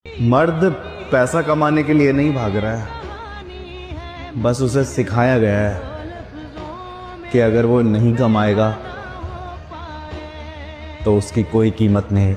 मर्द पैसा कमाने के लिए नहीं भाग रहा है, बस उसे सिखाया गया है कि अगर वो नहीं कमाएगा तो उसकी कोई कीमत नहीं।